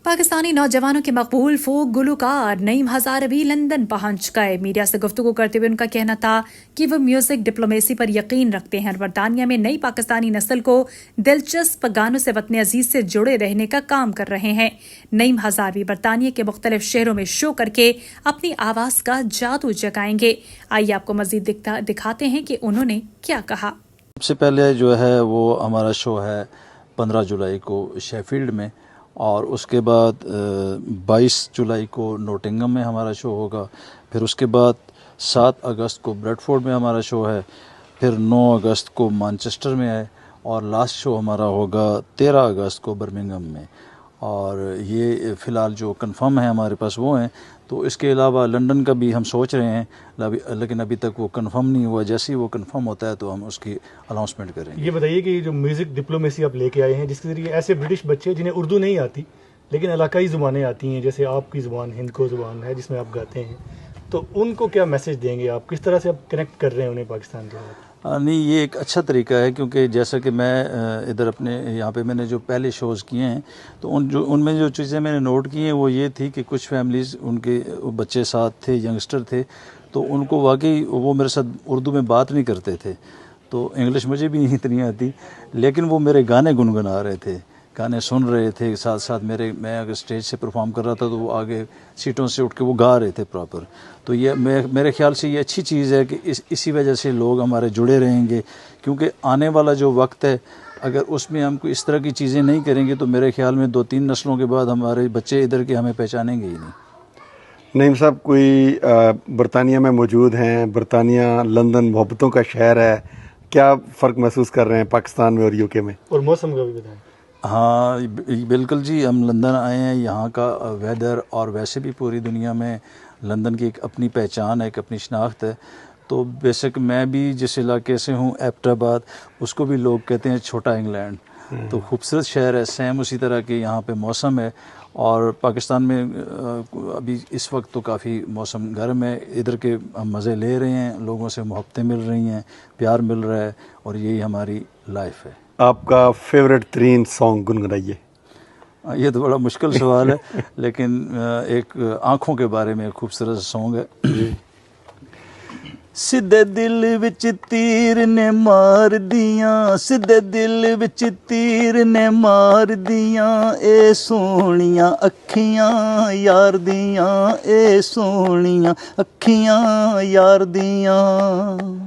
पाकिस्तानी नौजवानों के मकबूल फोक गुलकार नईम हजारवी लंदन पहुंच गए। मीडिया से गुफ्तगू करते हुए उनका कहना था कि वो म्यूजिक डिप्लोमेसी पर यकीन रखते हैं और बरतानिया में नई पाकिस्तानी नस्ल को दिलचस्प गानों से वतन अजीज से जुड़े रहने का काम कर रहे हैं। नईम हजारवी बरतानिया के मुख्तलिफ शहरों में शो करके अपनी आवाज का जादू जगाएंगे। आइए आपको मजीद दिखाते हैं कि उन्होंने क्या कहा। सबसे पहले जो है वो हमारा शो है 15 जुलाई को शेफील्ड में, और उसके बाद 22 जुलाई को नोटिंगम में हमारा शो होगा। फिर उसके बाद 7 अगस्त को ब्रेडफोर्ड में हमारा शो है। फिर 9 अगस्त को मैनचेस्टर में है, और लास्ट शो हमारा होगा 13 अगस्त को बर्मिंघम में। और ये फ़िलहाल जो कंफर्म है हमारे पास वो हैं। तो इसके अलावा लंदन का भी हम सोच रहे हैं, लेकिन अभी तक वो कंफर्म नहीं हुआ। जैसे ही वो कंफर्म होता है तो हम उसकी अनाउंसमेंट करेंगे। ये बताइए कि जो म्यूज़िक डिप्लोमेसी आप लेके आए हैं, जिसके ज़रिए ऐसे ब्रिटिश बच्चे जिन्हें उर्दू नहीं आती लेकिन इलाकाई ज़ुबानें आती हैं, जैसे आपकी ज़ुबान हिंद को ज़ुबान है जिसमें आप गाते हैं, तो उनको क्या मैसेज देंगे आप? किस तरह से आप कनेक्ट कर रहे हैं उन्हें पाकिस्तान के साथ? नहीं, ये एक अच्छा तरीका है, क्योंकि जैसा कि मैं इधर अपने यहाँ पे मैंने जो पहले शोज़ किए हैं तो उनमें जो चीज़ें मैंने नोट की हैं वो ये थी कि कुछ फैमिलीज़ उनके बच्चे साथ थे, यंगस्टर थे, तो उनको वाकई वो मेरे साथ उर्दू में बात नहीं करते थे। तो इंग्लिश मुझे भी इतनी आती, लेकिन वो मेरे गाने गुनगुना रहे थे, गाने सुन रहे थे साथ साथ मेरे। मैं अगर स्टेज से परफॉर्म कर रहा था तो वो आगे सीटों से उठ के वो गा रहे थे प्रॉपर। तो ये मेरे ख्याल से ये अच्छी चीज़ है कि इसी वजह से लोग हमारे जुड़े रहेंगे, क्योंकि आने वाला जो वक्त है अगर उसमें हम इस तरह की चीज़ें नहीं करेंगे तो मेरे ख्याल में 2-3 नस्लों के बाद हमारे बच्चे इधर के हमें पहचानेंगे ही नहीं। नईम साहब, कोई बरतानिया में मौजूद हैं, बरतानिया लंदन मोहब्बतों का शहर है, क्या फ़र्क महसूस कर रहे हैं पाकिस्तान में और यूके में? और मौसम का भी बताएं। हाँ बिल्कुल जी, हम लंदन आए हैं। यहाँ का वेदर और वैसे भी पूरी दुनिया में लंदन की एक अपनी पहचान है, एक अपनी शनाख्त है। तो बेशक मैं भी जिस इलाके से हूँ एबटाबाद, उसको भी लोग कहते हैं छोटा इंग्लैंड। तो खूबसूरत शहर है, सेम उसी तरह के यहाँ पे मौसम है। और पाकिस्तान में अभी इस वक्त तो काफ़ी मौसम गर्म है। इधर के हम मज़े ले रहे हैं, लोगों से मोहब्बतें मिल रही हैं, प्यार मिल रहा है, और यही हमारी लाइफ है। आपका फेवरेट तरीन सॉन्ग गुनगुनाइए। ये तो बड़ा मुश्किल सवाल है, लेकिन एक आँखों के बारे में खूबसूरत सॉन्ग है। सिद्धे दिल विच तीर ने मार दियां, सिद्धे दिल विच तीर ने मार दियां, ए सोहणियां अखियां यार दियां, ए सोहणियां अखियां यार दियां।